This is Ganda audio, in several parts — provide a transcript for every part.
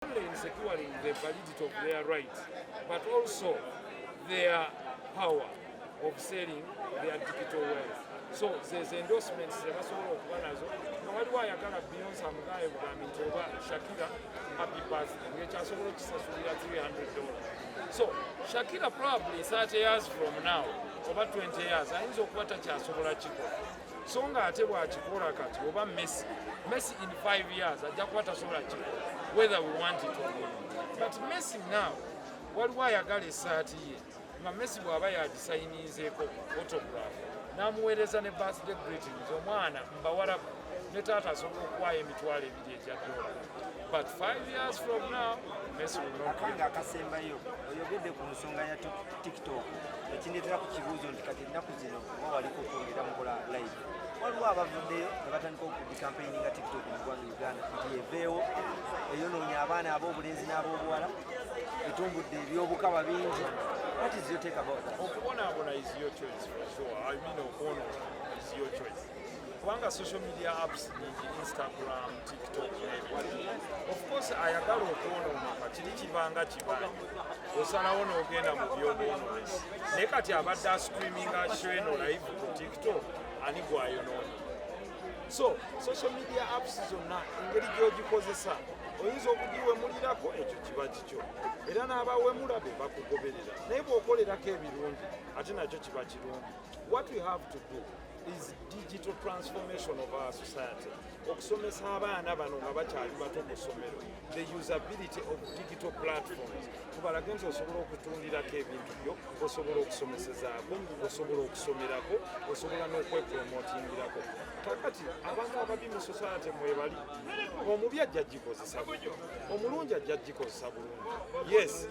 only in securing the validity of their rights, but also their power of selling their digital wealth. So there's endorsements zebasobola okuba nazo nga waliwo ayagala Beyonce amugaye bugambi nti oba Shakira happy birthday ng'ekyasobola okusasulira $300. So Shakira probably 30 years from now oba 20 years ayinza okuba takyasobola kikola so ng'ate bw'akikola kati oba Messi in 5 years ajja kuba tasobola kikola whether we want it or not. But Messi now waliwo ayagala essaati ye nga Messi bw'aba yagisayiniizeeko autograph n'amuweereza ne birthday greetings omwana mbawalabu ne taata asobola okuwaayo emitwalo ebiri egya dola. But 5 years from now Messi will not be. Akasembayo oyogedde ku nsonga ya TikTok ekindeetera ku kibuuzo nti kati ennaku zino oba waliko okwongera mukola live waliwo abavuddeyo ne batandika okukampeyinga TikTok mu ggwanga Uganda nti eveewo eyonoonya abaana ab'obulenzi n'ab'obuwala etumbudde ebyobukaba bingi. What is your take about that? Okubonaabona is your choice for sure. I mean okwono is your choice. Kubanga social media apps nyingi Instagram, TikTok, of course ayagala okwonooneka kiri kibanga kibanja osalawo n'ogenda mu byobwonoonesi naye kati abadde ascreaminga show eno live ku TikTok ani gwayonoona. So social media apps zonna engeri gy'ogikozesa oyinza okugiwemulirako ekyo kiba kikyo era n'abawemula be bakugoberera naye bw'okolerako ebirungi ate nakyo kiba kirungi. What we have to do is digital transformation of our society. Okusomesa abaana bano nga bakyali bato ku ssomero, the usability of digital platforms kubalage nti osobola okutundirako ebintu byo, osobola okusomesezaako, osobola okusomerako, osobola n'okwepromotingirako. Kakati abantu ababi mu society mwebali omubi ajja gikozesa bulungi, omulungi ajja gikozesa bulungi. Yes,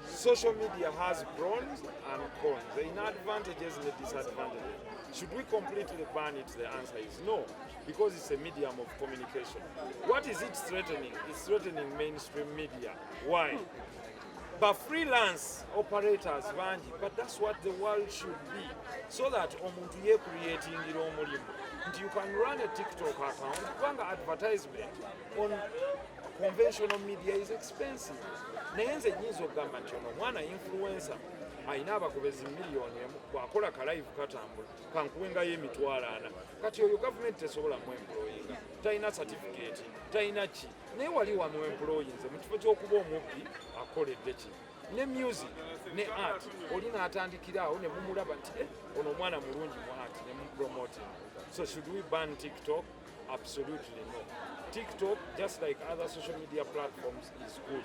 social media has pros and cons, the advantages and the disadvantages. Should we completely ban it? The answer is no, because it's a medium of communication. What is it threatening? It's threatening mainstream media. Why? But freelance operators banji, but that's what the world should be, so that omuntu ye creating omulimu. And you can run a TikTok account, kubanga advertisement on conventional media is expensive. Naye nze nnyinza okugamba nti ono mwana influencer ayina abakobezi miliyoni emu bw'akola ka live katambula kankuwengayo $40,000 kati oyo gavumenti tesobola mu employinga talina certificate talina ki naye wali wa mu employinze mu kifo ky'okuba omubbi akoledde ki ne music ne art oli n'atandikiraawo ne mumulaba nti ono omwana mulungi mu art ne mupromoting. So should we ban TikTok? Absolutely no. TikTok, just like other social media platforms, is good.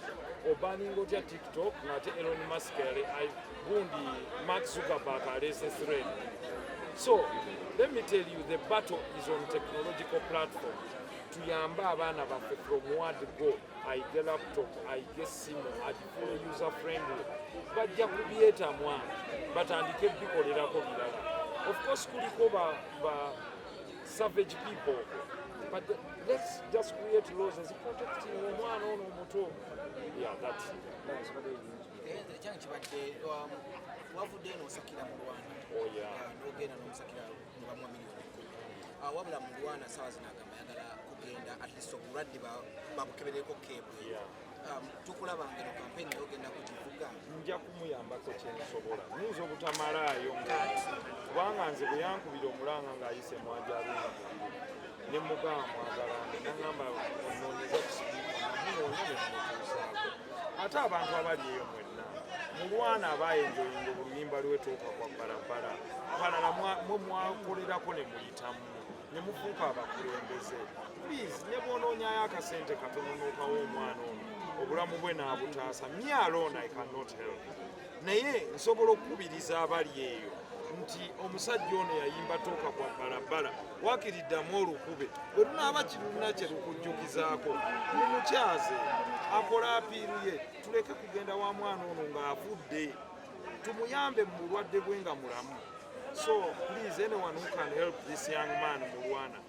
Obanning otya TikTok, nate Elon Musk gundi Mark Zuckerberg alese thread. So let me tell you, the battle is on technological platforms. Tuyamba abaana baffe from word go, ayige laptop, ayige simu, agifune user friendly. Bajja kubyetamu batandike bikolerako birala. Of course kuliko ba savage people, but let's just create laws as protecting omwana ono omuto. Yeah, that's ekyange kibadde wavudde n'osakira mu Rwanda n'ogenda n'omusakira ne bamuwa miliyoni 10 wabula mu Rwanda saawa zino agamba ayagala kugenda at least obulwadde babukebereko keebwe. Tukulaba ngeno kampeni n'ogenda kukivuga nja kumuyambako kyensobola nyinza obutamalaayo kubanga nze bwe yankubira omulanga ng'ayise mwanjalungi ne mugamba mwagalande nagamba onoonyeza kusibiika namunoonya ne mumutuusaako ate abantu abali eyo mwenna mulwana abayenjoyinga oluyimba lwetooka kwa bbalabala balala mwe mwakolerako ne muyitamu ne mufuuka abakulembeze. Please ne bw'onoonyayo akasente katono n'okawa omwana ono obulamu bwe n'abutaasa. Me alone I cannot help. Naye nsobola okukubiriza abali eyo nti omusajja ono yayimba tooka kwa bbalabala wakiriddamu olukube bwe lunaaba kirulina kye lukujjukizaako mumukyaze akola apiiru ye tuleke kugenda wa mwana ono ng'avudde tumuyambe mu bulwadde bwe nga mulamu. So please, anyone who can help this young man Mulwana,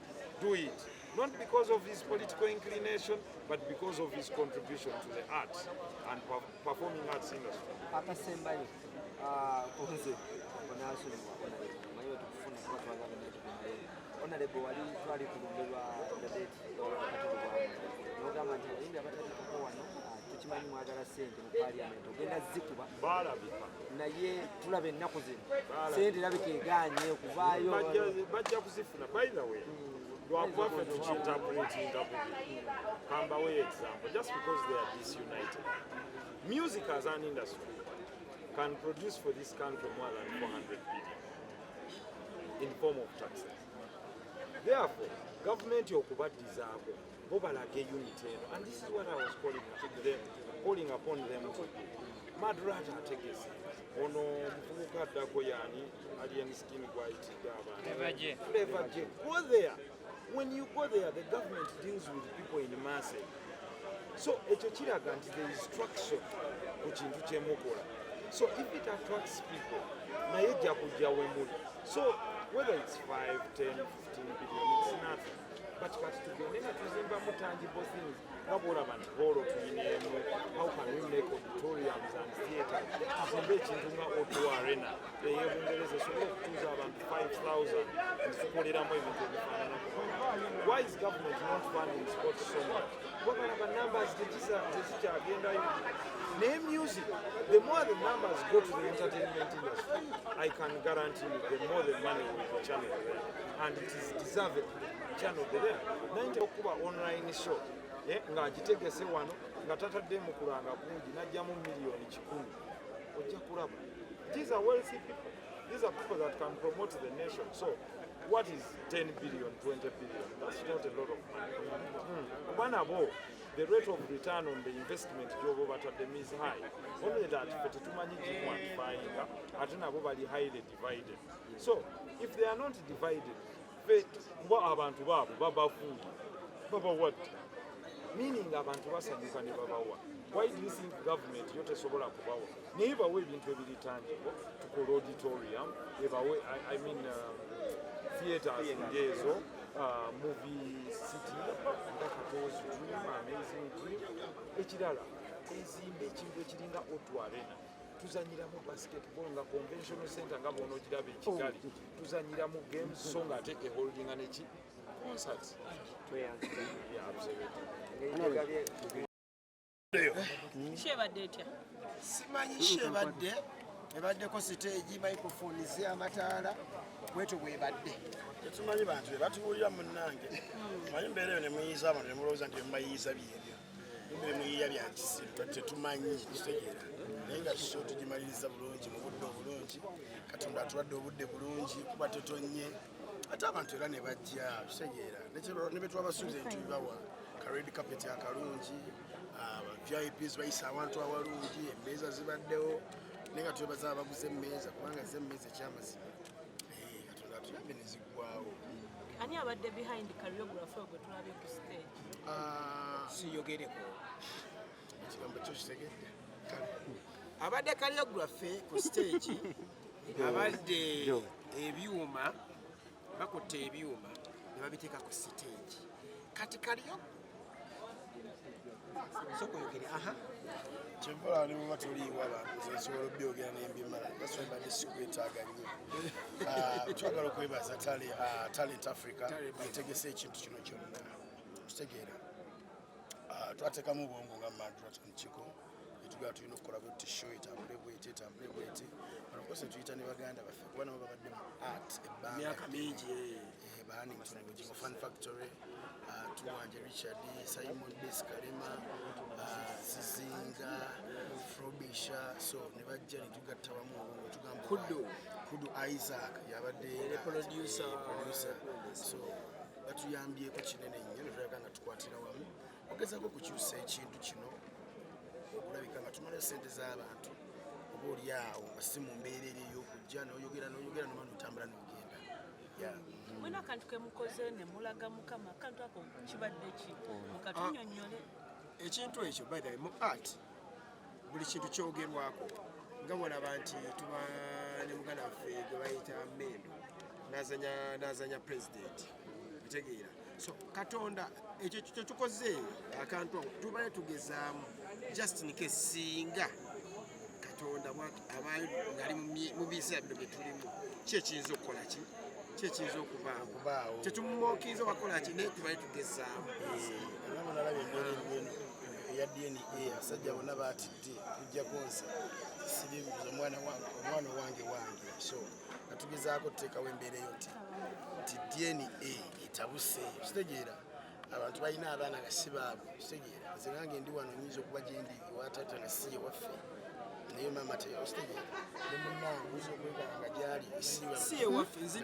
do it. Not because of his political inclination, but because of his contribution to the arts and performing arts industry. Akasembayo kunze onasuli mayo tukufuna kwa twagala honorable wali twali ku lumbe lwa Madrat n'ogamba nti abayimbi abatandikako wano tukimanyi mwagala ssente mu parliament ogenda zikuba naye tulaba ennaku zino ssente erabika egaanye okuvaayo bajja kuzifuna by the way lwakwaffe tukinterpretinga bubi kambawo example just because they are disunited music as an industry can produce for this country more than 400 billion in form of taxes. Therefore, government okubaddizaako bo balage unity eno, and this is what I was calling upon them to do. Madrat ategese ono mufubuka addako yani alien skin white Flavor J. Go there. When you go there, the government deals with people in masses. So ekyo kiraga nti there is structure ku kintu kyemukola. So if it attracts people, naye ejja kujja wemuli. So whether it's 5, 10, 15 billion, it's nothing. But tugende nga tuzimbamu tangible things. Ngabwolaba nti holo tuyineemu, how can we make auditoriums and theatres? Tuzimbe ekintu nga O2 Arena ey'Ebungereza esobola okutuuza abantu 5,000 nitukoleramu ebintu ebifaananako. Why is government not funding sports so much? Kuba numbers tezikyagendayo. Naye music, the more the numbers go to the entertainment industry, I can guarantee you the more the money will be channeled there. And it is deserved channeled there. Naye okuba online show, ng'agitegese wano, nga tatadde mu kulanga kungi, n'ajjamu miliyoni 100. Ojja kulaba. These are wealthy people. These are people that can promote the nation. So, what is 10 billion, 20 billion? That's not a lot of money. One above, the rate of return on the investment is high. Only that, but too many quantifying, are highly divided. So, if they are not divided, what abantu babo baba food, baba what? Meaning abantu basanyuka ne babawa. Why do you think government yote sobola kubawa? Niba we bintu ebiri tangible to call auditorium, I mean theaters ngezo, movie city, Kato's dream, amazing dream. Ekirala ezimbe ekintu ekiringa O2 Arena. Tuzanyiramu basketball nga conventional center nga bono kiraba ekigali. Tuzanyiramu games so nga ate holding neki concerts. Yeah, absolutely. Shebadde etya? Simanyi shebadde ebaddeko stage microphone amataala bweto bwebadde tetumanyi bantu be batubuulira munnange manyi mbeera eyo ne muyiyiza abantu ne mulowooza nti mubayiyiza byebyo mbe muyiya byankisiru tetumanyi kitegeera naye nga kiso tugimaliriza bulungi mu budde obulungi Katonda atuwadde obudde bulungi kuba tetonnye ate abantu era ne bajja kitegeera ne bwe twabasuubiza nti tubibawa ka red carpet akalungi VIPs bayisa abantu awalungi emmeeza zibaddewo naye nga twebaza abaguze emmeeza kubanga ze emmeeza ekyamazima Katonda atuyambe ne ziggwawo. Ani abadde behind choreography gwe tulabye ku stage? Siyogereko Ekigambo kyo kitegedde abadde choreography ku stage abadde ebyuma bakutte ebyuma ne babiteeka ku stage kati sokuyogere kyempola ne muba toliiwa abantu nsobola obyogera n'embimala gasembadde sikwetaaga nnyo twagala okwebaza Talent Africa etegese ekintu kino kyonna kitegeera twateekamu obwongo nga Madrat and Chiko etugala tulina okukola bwetti show etambule bweti banokose tuyita ne baganda baffe kuba nabo babadde mu art emyaka mingi Banington Bugingo Fan Factory Tuwanje Richard Simon Deskalema Sizinga Frobisha so ne bajja ne tugatta wamu obwongo tugamba Kudu Isaac yabadde producer so batuyambyeko kinene nnyo ne tulabika nga tukwatira wamu ogezaako okukyusa ekintu kino okulabika nga tumala ssente z'abantu oba oli awo nga si mu mbeera eri ey'okujja n'oyogera nomala notambula n'ogenda. Mwena akantu ke mukoze ne mulaga Mukama akantu ako kibadde ki mukatunyonnyole. Ekintu ekyo by the way mu art buli kintu kyogerwako nga bwolaba nti tuba ne muganda waffe gwe bayita Mendo n'azanya president bitegeera so Katonda ekyo kyo tukoze akantu tubaye tugezaamu just in case singa Katonda abaayo ngali mu biseera bino bye tulimu ki ekiyinza okukola ki kyekiyinza okubaawo tetumumookiza wakola ki naye tubale tugezaamu nga nalaba embeera eno eya DNA abasajja bonna baatidde tujjako nsa siribuza omwana wange so nga tugezaako tuteekawo embeera eyo nti DNA etabuse kitegeera abantu balina abaana nga si baabwe kitegeera nze nange ndi wano nyinza okuba gye ndi ewataata nga si ewaffe naye maama tekitegeera ne munnange oyinza okwekanga nga gyali si ewaffe nze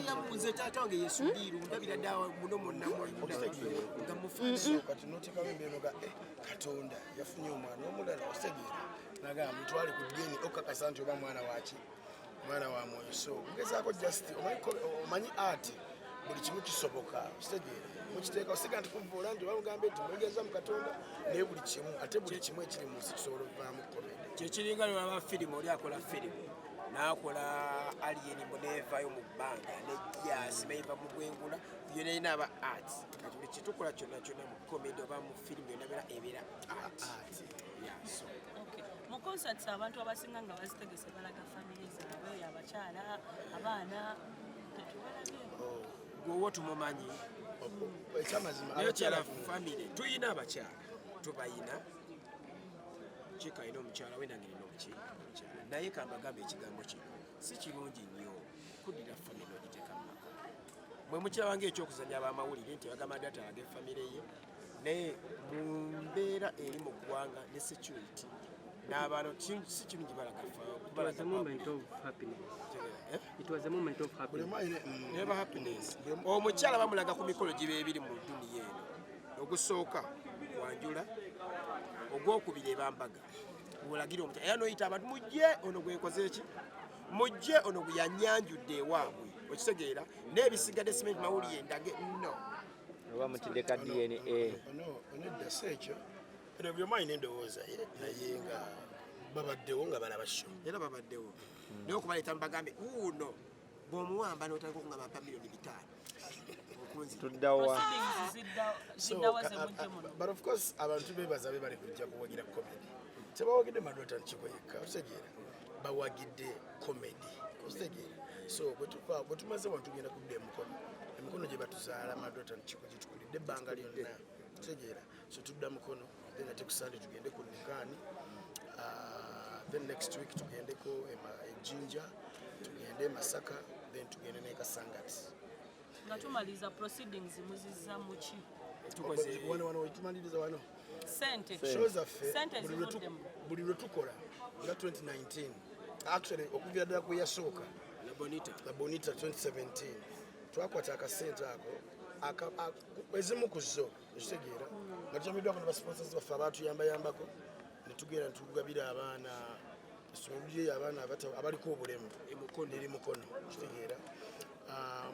yamubuze taata wange yesuliiru ndabira ddawa muno nga mufaso kati noteekawo embeera nga katonda yafunye omwana omulala okitegeera nagamba mutwale ku ddiini okakasa nti oba mwana waki mwana wa mwoyo so kugezaako just omanyi ati buli kimu kisoboka kitegeera mukiteeka osiga nti kuvuula nti bamugambe nti mwegeza mu katonda naye buli kimu ate buli kimu ekiri mu nsi kisobola okuvaamu komedi kyekiringa lwaba firimu oli akola firimu n'akola alien muneevaayo mu bbanga nejjasi nayiva mu bwengula yona erina aba arts kati buli kitukola kyonna mu komedi oba mu firimu yona ebeera art so mu concerts abantu abasinga nga bazitegese balaga famire zaabwe abakyala abaana tetubalabyeko gwewo tumumanyi ekyamazima naye kyala famire tuyina abakyala tubayina Chiko alina omukyala we nange nina omukyala naye kambagambe ekigambo kino si kirungi nnyo kuddira famire ogiteeka mu maka mwe mukyala wange ekyokuzanya abamawulire nti bagamba Madrat alage famire ye naye mu mbeera eri mu ggwanga ne security n'abantu si kirungi balaga omukyala bamulaga ku mikolo giba ebiri mu duniya eno ogusooka wanjula ogwokubiri ebambaga olagira omukyala era noyita abantu mujje ono gwenkoze eki mujje ono gwe yanyanjudde ewaabwe okitegeera n'ebisigadde simenti mawulire endage no oba mutideka DNA onedda si ekyo era buli omu alina endowooza naye nga babaddewo nga balaba sho era babaddewo naye okubaleeta mubagambe uno bw'omuwamba n'otandika okungamba mpa miliyoni 5 tuddawa but of course abantu bebaza be bali kujja kuwagira comedy tebawagidde Madrat Chiko yekka otegeera bawagidde comedy otegeera so bwe tumaze wano tugenda kudda emikono gye batuzaala Madrat Chiko gye tukulidde ebbanga lyonna otegeera so tudda mukono then ate ku Sunday tugende ku Nikaani then next week tugendeko Jinja tugende Masaka then tugende ne Kasangati nga tumaliza proceedings muzizza muki wano tumaliriza wano Sente shows affe buli lwe tukola nga 2019 actually okuvira ddala kwe yasooka la bonita 2017 twakwata akasente ako ezimu ku zo ekitegeera nga tutamiddwako ne basponsors baffe abaatuyambayambako ne tugenda ne tugabira abaana essomero lyeyo abaana abaliko obulemu eri mukono kitegeera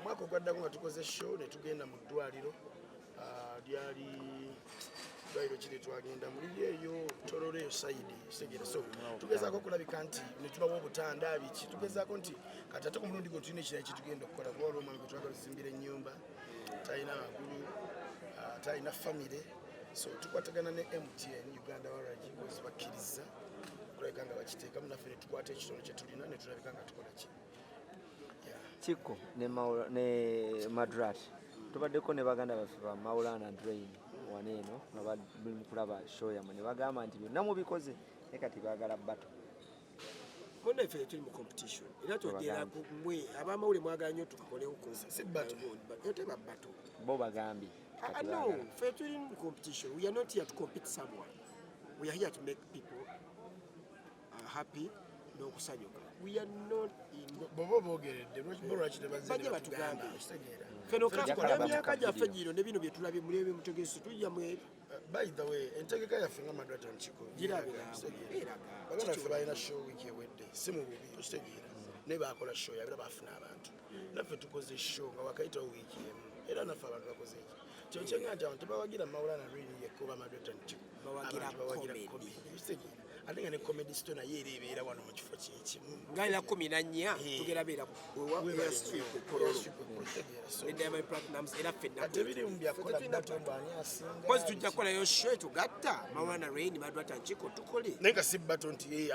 mwaka ogwaddako nga tukoze show ne tugenda mu ddwaliro lyali ddwaliro kiri twagenda muliri eyo tololo eyo sayidi kitegeera so tugezaako okulabika nti ne tubawo obutanda biki tugezaako nti kati ate ku mulundi gwe tulina ekirala kitugenda okukola kuba olwo omwami gwe twagala tuzimbira ennyumba talina magulu talina famire so tukwatagana ne MTN Uganda Waragi wezibakkiriza kulabika nga bakiteekamu naffe ne tukwata ekitono kye tulina ne tulabika nga tukola ki Chiko ne Madrat tubaddeko ne baganda baffe ba Maulana Drain waneeno nga bali mu kulaba show yamwe ne bagamba nti byonna mubikoze ne kati baagala bato monna ffe tuli mu competition era twogera mwe abamawulire mwagala nnyo tukolewo si bato teba bato bo bagambye no ffe tuli mu competition we are not here to compete someone we are here to make people happy n'okusanyuka we are not in bobo bogeredde lwaki bajja batugamba feno myaka gyaffe gino ne bino bye tulabye mulebe mutegesi tujja mu by the way entegeka yaffe nga Madrat Chiko baganda ffe balina show week ewedde si mu bubi okitegeera naye bakola show yabira bafuna abantu naffe tukoze show nga wakayitawo wiiki emu era naffe abantu bakoze eki kyokyenga nti abantu tebawagira Maulana Rini yekkuba Madrat Chiko bawagira comedy okitegeera ate nga ne comedy store naye era ebeera wano mu kifo kyekimu ngaira 14 tugera beera ate biri mu byakola batombo ani asinga pozi tujja kukolayo show tugatta Maulana Rini Madrat Chiko tukole naye nga si bato nti ani